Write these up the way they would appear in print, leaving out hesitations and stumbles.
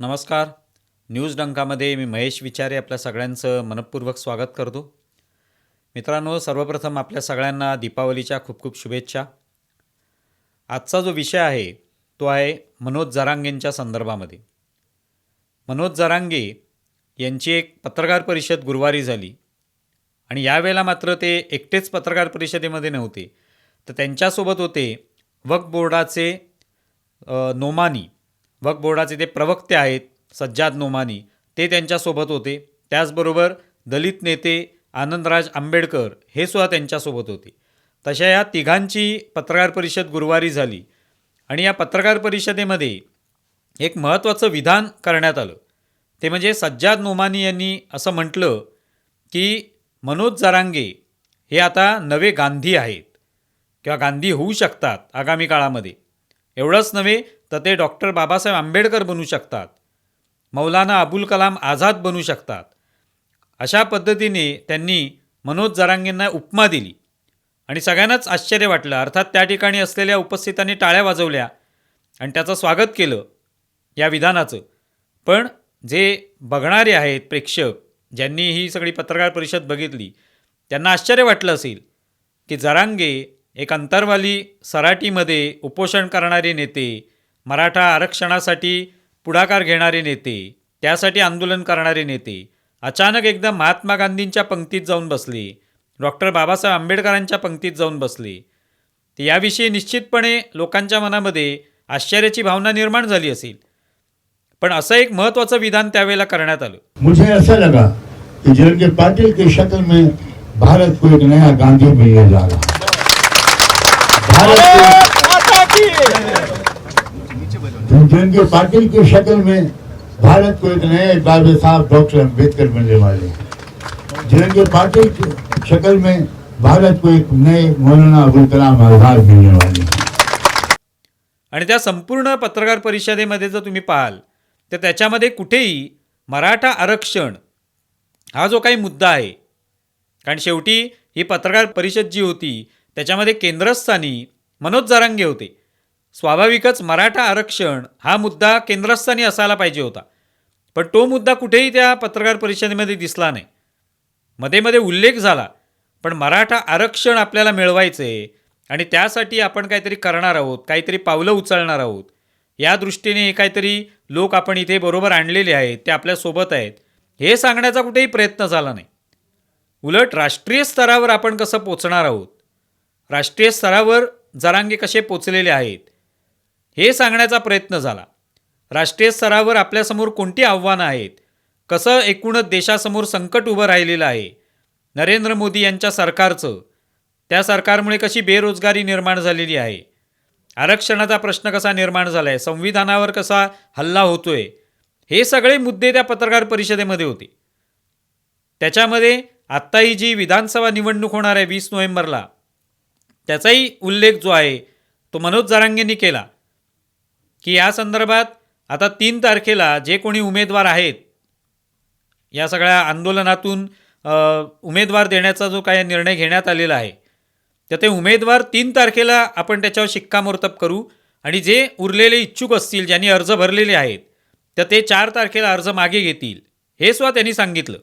नमस्कार. न्यूज डंकामध्ये मी महेश विचारे आपल्या सगळ्यांचं मनपूर्वक स्वागत करतो. मित्रांनो, सर्वप्रथम आपल्या सगळ्यांना दीपावलीच्या खूप खूप शुभेच्छा. आजचा जो विषय आहे तो आहे मनोज जरांगेंच्या संदर्भामध्ये. मनोज जरांगे यांची एक पत्रकार परिषद गुरुवारी झाली आणि यावेळेला मात्र ते एकटेच पत्रकार परिषदेमध्ये नव्हते, तर त्यांच्यासोबत होते वक्फ बोर्डाचे नोमानी, वक्फ बोर्डाचे ते प्रवक्ते आहेत सज्जाद नोमानी, ते त्यांच्यासोबत होते. त्याचबरोबर दलित नेते आनंदराज आंबेडकर हे सुद्धा त्यांच्यासोबत होते. तशा या तिघांची पत्रकार परिषद गुरुवारी झाली आणि या पत्रकार परिषदेमध्ये एक महत्त्वाचं विधान करण्यात आलं. ते म्हणजे सज्जाद नोमानी यांनी असं म्हटलं की मनोज जरांगे हे आता नवे गांधी आहेत किंवा गांधी होऊ शकतात आगामी काळामध्ये. एवढंच नव्हे तर ते डॉक्टर बाबासाहेब आंबेडकर बनू शकतात, मौलाना अबुल कलाम आझाद बनू शकतात. अशा पद्धतीने त्यांनी मनोज जरांगेंना उपमा दिली आणि सगळ्यांनाच आश्चर्य वाटलं. अर्थात त्या ठिकाणी असलेल्या उपस्थितांनी टाळ्या वाजवल्या आणि त्याचं स्वागत केलं या विधानाचं. पण जे बघणारे आहेत प्रेक्षक, ज्यांनी ही सगळी पत्रकार परिषद बघितली, त्यांना आश्चर्य वाटलं असेल की जरांगे एक अंतरवाली सराटीमध्ये उपोषण करणारे नेते, मराठा आरक्षणासाठी पुढाकार घेणारे नेते, त्यासाठी आंदोलन करणारे नेते अचानक एकदा महात्मा गांधींच्या पंक्तीत जाऊन बसले, डॉक्टर बाबासाहेब आंबेडकरांच्या पंक्तीत जाऊन बसले. तर याविषयी निश्चितपणे लोकांच्या मनामध्ये आश्चर्याची भावना निर्माण झाली असेल. पण असं एक महत्त्वाचं विधान त्यावेळेला करण्यात आलं. मुझे ऐसा लगा कि जरंगे पाटिल की शक्ल में भारत को एक नया गांधी मिलने जा रहा। जरंगे पाटिल की शक्ल में भारत को एक नए बाबा साहब डॉक्टर अम्बेडकर मिलने वाले। जरंगे पाटिल की शक्ल में भारत को एक नए मौलाना अबुल कलाम आजाद मिलने वाले। आणि त्या संपूर्ण पत्रकार परिषदेमध्ये जर तुम्ही पाहाल तर त्याच्यामध्ये कुठेही मराठा आरक्षण हा जो काही मुद्दा आहे, कारण शेवटी ही पत्रकार परिषद जी होती त्याच्यामध्ये केंद्रस्थानी मनोज जरांगे होते. स्वाभाविकच मराठा आरक्षण हा मुद्दा केंद्रस्थानी असायला पाहिजे होता, पण तो मुद्दा कुठेही त्या पत्रकार परिषदेमध्ये दिसला नाही. मध्ये मध्ये उल्लेख झाला, पण मराठा आरक्षण आपल्याला मिळवायचं आहे आणि त्यासाठी आपण काहीतरी करणार आहोत, काहीतरी पावलं उचलणार आहोत, या दृष्टीने काहीतरी लोक आपण इथे बरोबर आणलेले आहेत, ते आपल्यासोबत आहेत, हे सांगण्याचा कुठेही प्रयत्न झाला नाही. उलट राष्ट्रीय स्तरावर आपण कसं पोचणार आहोत, राष्ट्रीय स्तरावर जरांगे कसे पोचलेले आहेत हे सांगण्याचा प्रयत्न झाला. राष्ट्रीय स्तरावर आपल्यासमोर कोणती आव्हानं आहेत, कसं एकूणच देशासमोर संकट उभं राहिलेलं आहे, नरेंद्र मोदी यांच्या सरकारचं, त्या सरकारमुळे कशी बेरोजगारी निर्माण झालेली आहे, आरक्षणाचा प्रश्न कसा निर्माण झाला आहे, संविधानावर कसा हल्ला होतोय, हे सगळे मुद्दे त्या पत्रकार परिषदेमध्ये होते. त्याच्यामध्ये आत्ता ही जी विधानसभा निवडणूक होणार आहे 20 नोव्हेंबरला, त्याचाही उल्लेख जो आहे तो मनोज जरांगेंनी केला की या संदर्भात आता 3 तारखेला जे कोणी उमेदवार आहेत, या सगळ्या आंदोलनातून उमेदवार देण्याचा जो काही निर्णय घेण्यात आलेला आहे, तर ते उमेदवार 3 तारखेला आपण त्याच्यावर शिक्कामोर्तब करू आणि जे उरलेले इच्छुक असतील, ज्यांनी अर्ज भरलेले आहेत, तर ते 4 तारखेला अर्ज मागे घेतील, हे सुद्धा त्यांनी सांगितलं.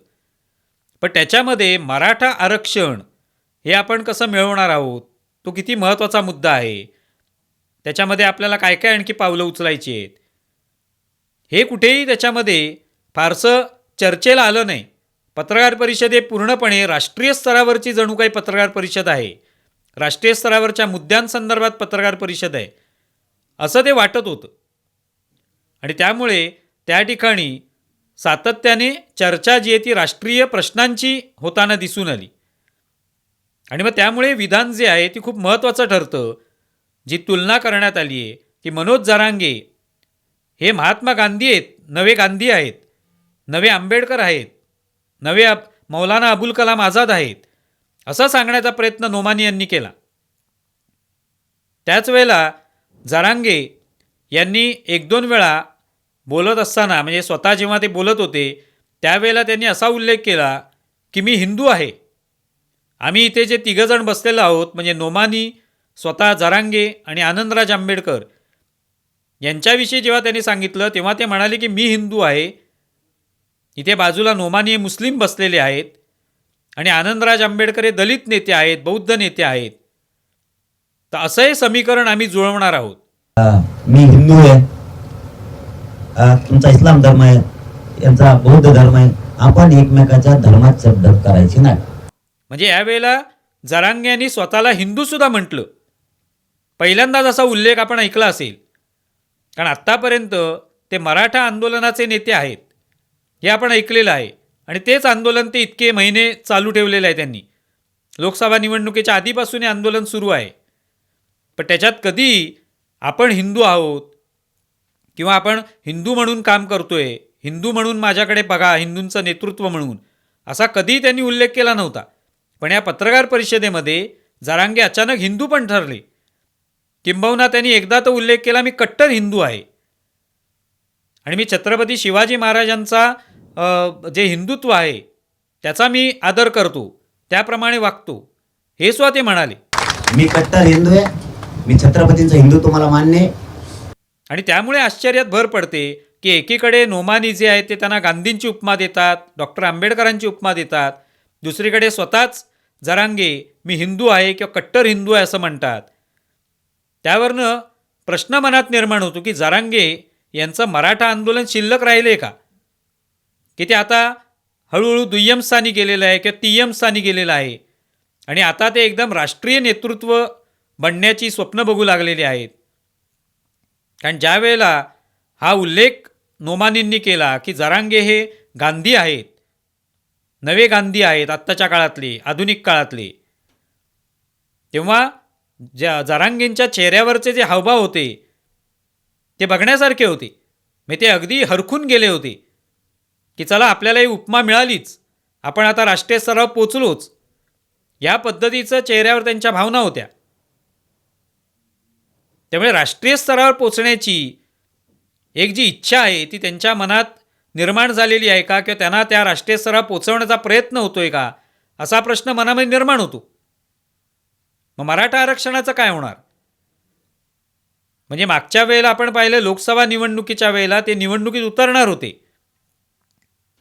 पण त्याच्यामध्ये मराठा आरक्षण हे आपण कसं मिळवणार आहोत, तो किती महत्त्वाचा मुद्दा आहे, त्याच्यामध्ये आपल्याला काय काय आणखी पावलं उचलायची आहेत, हे कुठेही त्याच्यामध्ये फारसं चर्चेला आलं नाही. पत्रकार परिषद हे पूर्णपणे राष्ट्रीय स्तरावरची जणू काही पत्रकार परिषद आहे, राष्ट्रीय स्तरावरच्या मुद्द्यांसंदर्भात पत्रकार परिषद आहे, असं ते वाटत होतं. आणि त्यामुळे त्या ठिकाणी सातत्याने चर्चा जी आहे ती राष्ट्रीय प्रश्नांची होताना दिसून आली. आणि मग त्यामुळे विधान जे आहे ती खूप महत्त्वाचं ठरतं. जी तुलना करण्यात आली आहे की मनोज जरांगे हे महात्मा गांधी आहेत, नवे गांधी आहेत, नवे आंबेडकर आहेत, नवे मौलाना अबुल कलाम आझाद आहेत, असं सांगण्याचा प्रयत्न नोमानी यांनी केला. त्याच वेळेला जरांगे यांनी 1-2 वेळा बोलत असताना, म्हणजे स्वतः जेव्हा ते बोलत होते त्यावेळेला त्यांनी असा उल्लेख केला की मी हिंदू आहे. आम्ही इथे जे 3 जण बसलेलो आहोत, म्हणजे नोमानी, स्वतः जरांगे आणि आनंदराज आंबेडकर, यांच्याविषयी जेव्हा त्यांनी सांगितलं तेव्हा ते म्हणाले की मी हिंदू आहे, इथे बाजूला नोमानी मुस्लिम बसलेले आहेत आणि आनंदराज आंबेडकर हे दलित नेते आहेत, बौद्ध नेते आहेत. तर असं हे समीकरण आम्ही जुळवणार आहोत. मी हिंदू आहे, तुमचा इस्लाम धर्म आहे, यांचा बौद्ध धर्म आहे, आपण एकमेकाच्या धर्मात शब्द करायचे नाही. म्हणजे यावेळेला जरांगे यांनी स्वतःला हिंदूसुद्धा म्हटलं. पहिल्यांदाच असा उल्लेख आपण ऐकला असेल, कारण आत्तापर्यंत ते मराठा आंदोलनाचे नेते आहेत हे आपण ऐकलेलं आहे आणि तेच आंदोलन ते इतके महिने चालू ठेवलेलं आहे त्यांनी. लोकसभा निवडणुकीच्या आधीपासून हे आंदोलन सुरू आहे. पण त्याच्यात कधी आपण हिंदू आहोत किंवा आपण हिंदू म्हणून काम करतोय, हिंदू म्हणून माझ्याकडे बघा, हिंदूंचं नेतृत्व म्हणून, असा कधीही त्यांनी उल्लेख केला नव्हता. पण या पत्रकार परिषदेमध्ये जरांगे अचानक हिंदू पण ठरले. किंबहुना त्यांनी एकदा तर उल्लेख केला, मी कट्टर हिंदू आहे आणि मी छत्रपती शिवाजी महाराजांचा जे हिंदुत्व आहे त्याचा मी आदर करतो, त्याप्रमाणे वागतो, हे सुद्धा ते म्हणाले. मी कट्टर हिंदू आहे, मी छत्रपतींचं हिंदुत्व मला मान्य आहे. आणि त्यामुळे आश्चर्यात भर पडते की एकीकडे नोमानी जे आहेत ते त्यांना गांधींची उपमा देतात, डॉक्टर आंबेडकरांची उपमा देतात, दुसरीकडे स्वतःच जरांगे मी हिंदू आहे किंवा कट्टर हिंदू आहे असं म्हणतात. त्यावरनं प्रश्न मनात निर्माण होतो की जरांगे यांचं मराठा आंदोलन शिल्लक राहिले का, की ते आता हळूहळू दुय्यम स्थानी गेलेलं आहे किंवा तिय्यम स्थानी गेलेलं आहे आणि आता ते एकदम राष्ट्रीय नेतृत्व बनण्याची स्वप्न बघू लागलेले आहेत. कारण ज्या वेळेला हा उल्लेख नोमानींनी केला की जरांगे हे गांधी आहेत, नवे गांधी आहेत आत्ताच्या काळातले, आधुनिक काळातले, तेव्हा जरांगेंच्या चेहऱ्यावरचे जे हावभाव होते ते बघण्यासारखे होते. म्हणजे ते अगदी हरखून गेले होते की चला आपल्याला ही उपमा मिळालीच, आपण आता राष्ट्रीय स्तरावर पोचलोच, या पद्धतीचं चेहऱ्यावर त्यांच्या भावना होत्या. त्यामुळे राष्ट्रीय स्तरावर पोचण्याची एक जी इच्छा आहे ती त्यांच्या मनात निर्माण झालेली आहे का, किंवा त्यांना त्या राष्ट्रीय स्तरावर पोचवण्याचा प्रयत्न होतोय का, असा प्रश्न मनामध्ये निर्माण होतो. मग मराठा आरक्षणाचं काय होणार? म्हणजे मागच्या वेळेला आपण पाहिलं लोकसभा निवडणुकीच्या वेळेला ते निवडणुकीत उतरणार होते,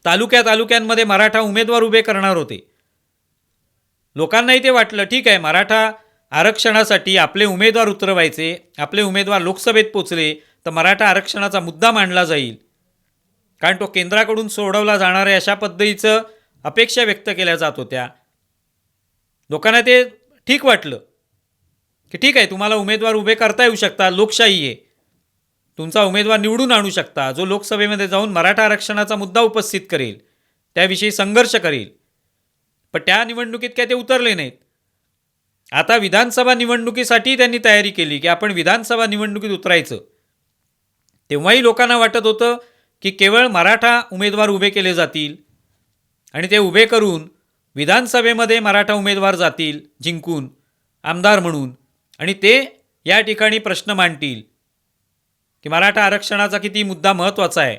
तालुक्यांमध्ये मराठा उमेदवार उभे करणार होते. लोकांनाही ते वाटलं ठीक आहे, मराठा आरक्षणासाठी आपले उमेदवार उतरवायचे, आपले उमेदवार लोकसभेत पोचले तर मराठा आरक्षणाचा मुद्दा मांडला जाईल, कारण तो केंद्राकडून सोडवला जाणार आहे अशा पद्धतीचं अपेक्षा व्यक्त केल्या जात होत्या. लोकांना ते ठीक वाटलं की ठीक आहे, तुम्हाला उमेदवार उभे करता येऊ शकता, लोकशाही आहे, तुमचा उमेदवार निवडून आणू शकता जो लोकसभेमध्ये जाऊन मराठा आरक्षणाचा मुद्दा उपस्थित करेल, त्याविषयी संघर्ष करेल. पण त्या निवडणुकीत काय ते उतरले नाहीत. आता विधानसभा निवडणुकीसाठी त्यांनी तयारी केली की आपण विधानसभा निवडणुकीत उतरायचं. तेव्हाही लोकांना वाटत होतं की केवळ मराठा उमेदवार उभे केले जातील आणि ते उभे करून विधानसभेमध्ये मराठा उमेदवार जातील जिंकून आमदार म्हणून आणि ते या ठिकाणी प्रश्न मांडतील की मराठा आरक्षणाचा किती मुद्दा महत्त्वाचा आहे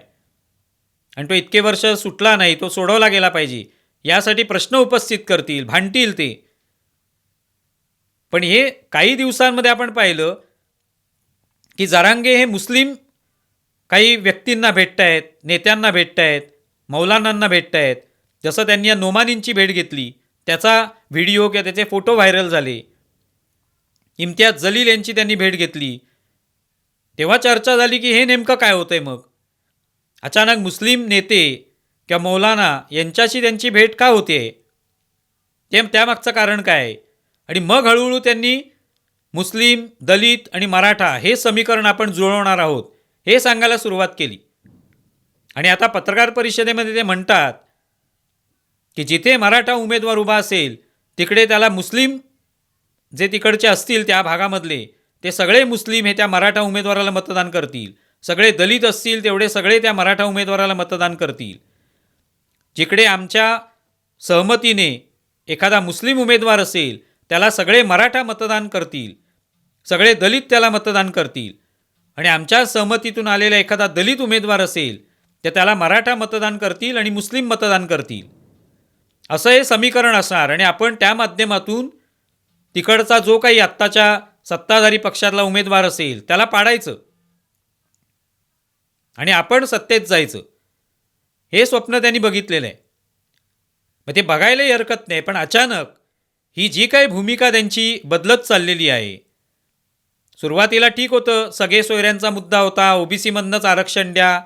आणि तो इतके वर्ष सुटला नाही, तो सोडवला गेला पाहिजे, यासाठी प्रश्न उपस्थित करतील, भांडतील ते. पण हे काही दिवसांमध्ये आपण पाहिलं की जरांगे हे मुस्लिम काही व्यक्तींना भेटत आहेत, नेत्यांना भेटत आहेत, मौलानांना भेटत आहेत. जसं त्यांनी या नोमानींची भेट घेतली, त्याचा व्हिडिओ किंवा त्याचे फोटो व्हायरल झाले. इम्तियाज जलील यांची त्यांनी भेट घेतली, तेव्हा चर्चा झाली की हे नेमकं काय होतंय. मग अचानक मुस्लिम नेते किंवा मौलाना यांच्याशी त्यांची भेट का होते, ते त्यामागचं कारण काय आहे. आणि मग हळूहळू त्यांनी मुस्लिम, दलित आणि मराठा हे समीकरण आपण जुळवणार आहोत हे सांगायला सुरुवात केली. आणि आता पत्रकार परिषदेमध्ये ते म्हणतात की जिथे मराठा उमेदवार उभा असेल तिकडे त्याला मुस्लिम जे तिकडचे असतील त्या भागामधले ते सगळे मुस्लिम हे त्या मराठा उमेदवाराला मतदान करतील, सगळे दलित असतील तेवढे सगळे त्या मराठा उमेदवाराला मतदान करतील. जिकडे आमच्या सहमतीने एखादा मुस्लिम उमेदवार असेल त्याला सगळे मराठा मतदान करतील, सगळे दलित त्याला मतदान करतील, आणि आमच्या सहमतीतून आलेला एखादा दलित उमेदवार असेल तर त्याला मराठा मतदान करतील आणि मुस्लिम मतदान करतील, असं हे समीकरण असणार. आणि आपण त्या माध्यमातून तिकडचा जो काही आत्ताच्या सत्ताधारी पक्षातला उमेदवार असेल त्याला पाडायचं. आणि आपण सत्तेत जायचं, हे स्वप्न त्यांनी बघितलेलं आहे. मग ते बघायलाही हरकत नाही, पण अचानक ही जी काही भूमिका त्यांची बदलत चाललेली आहे. सुरुवातीला ठीक होतं, सगळे सोयऱ्यांचा मुद्दा होता, ओबीसीमधनंच आरक्षण द्या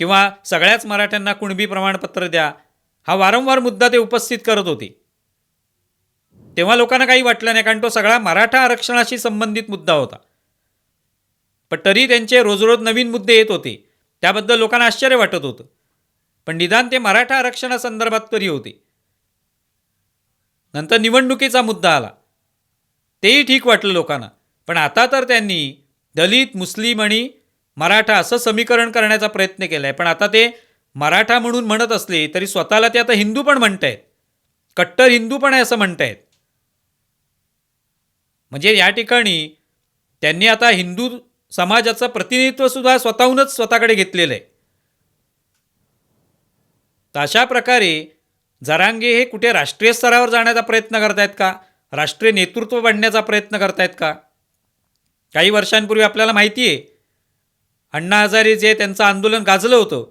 किंवा सगळ्याच मराठ्यांना कुणबी प्रमाणपत्र द्या, हा वारंवार मुद्दा ते उपस्थित करत होते. तेव्हा लोकांना काही वाटलं नाही, कारण तो सगळा मराठा आरक्षणाशी संबंधित मुद्दा होता. पण तरी त्यांचे रोज नवीन मुद्दे येत होते, त्याबद्दल लोकांना आश्चर्य वाटत होतं. पण निदान ते मराठा आरक्षणासंदर्भात तरी होते. नंतर निवडणुकीचा मुद्दा आला, तेही ठीक वाटलं लोकांना. पण आता तर त्यांनी दलित, मुस्लिम आणि मराठा असं समीकरण करण्याचा प्रयत्न केला आहे. पण आता ते मराठा म्हणून म्हणत असले तरी स्वतःला ते आता हिंदू पण म्हणतायत, कट्टर हिंदू पण आहे असं म्हणतायत. म्हणजे या ठिकाणी त्यांनी आता हिंदू समाजाचं प्रतिनिधित्वसुद्धा स्वतःहूनच स्वतःकडे घेतलेलं आहे. तर अशा प्रकारे जरांगे हे कुठे राष्ट्रीय स्तरावर जाण्याचा प्रयत्न करतायत का, राष्ट्रीय नेतृत्व बनण्याचा प्रयत्न करतायत का? काही वर्षांपूर्वी आपल्याला माहिती आहे, अण्णा हजारे जे त्यांचं आंदोलन गाजलं होतं,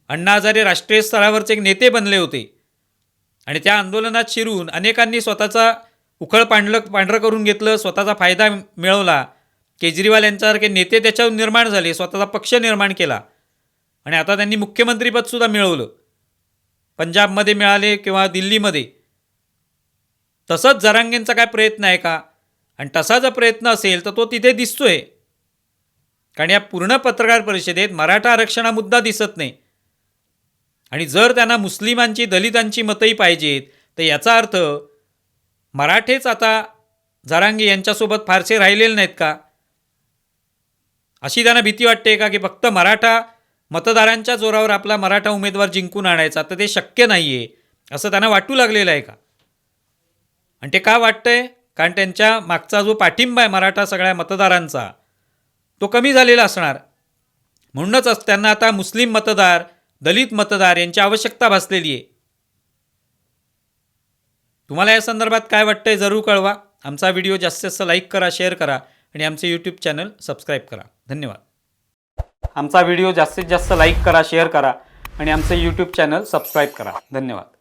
अण्णा हजारे राष्ट्रीय स्तरावरचे एक नेते बनले होते आणि त्या आंदोलनात शिरून अनेकांनी स्वतःचा उखळ पांढरं करून घेतलं, स्वतःचा फायदा मिळवला. केजरीवाल यांच्यासारखे नेते त्याच्यावर निर्माण झाले, स्वतःचा पक्ष निर्माण केला आणि आता त्यांनी मुख्यमंत्रीपदसुद्धा मिळवलं. पंजाबमध्ये मिळाले किंवा दिल्लीमध्ये. तसंच जरांगेंचा काय प्रयत्न आहे का? आणि तसा जर प्रयत्न असेल तर तो तिथे दिसतोय, कारण या पूर्ण पत्रकार परिषदेत मराठा आरक्षणा मुद्दा दिसत नाही. आणि जर त्यांना मुस्लिमांची, दलितांची मतंही पाहिजेत, तर याचा अर्थ मराठेच आता जरांगे यांच्यासोबत फारसे राहिलेले नाहीत का? अशी त्यांना भीती वाटते का की फक्त मराठा मतदारांच्या जोरावर आपला मराठा उमेदवार जिंकून आणायचा? तर ते शक्य नाही आहे असं त्यांना वाटू लागलेलं आहे का? आणि ते का वाटतंय? कारण त्यांच्या मागचा जो पाठिंबा आहे मराठा सगळ्या मतदारांचा, तो कमी झालेला असणार. म्हणूनच त्यांना आता मुस्लिम मतदार, दलित मतदार यांची आवश्यकता भासलेली आहे. तुम्हाला या संदर्भात काय वाटतंय जरूर कळवा. आमचा व्हिडिओ जास्तीत जास्त लाईक करा, शेअर करा आणि आमचे यूट्यूब चॅनल सबस्क्राईब करा. धन्यवाद. आमचा व्हिडिओ जास्तीत जास्त लाईक करा, शेअर करा आणि आमचे यूट्यूब चॅनल सबस्क्राईब करा. धन्यवाद.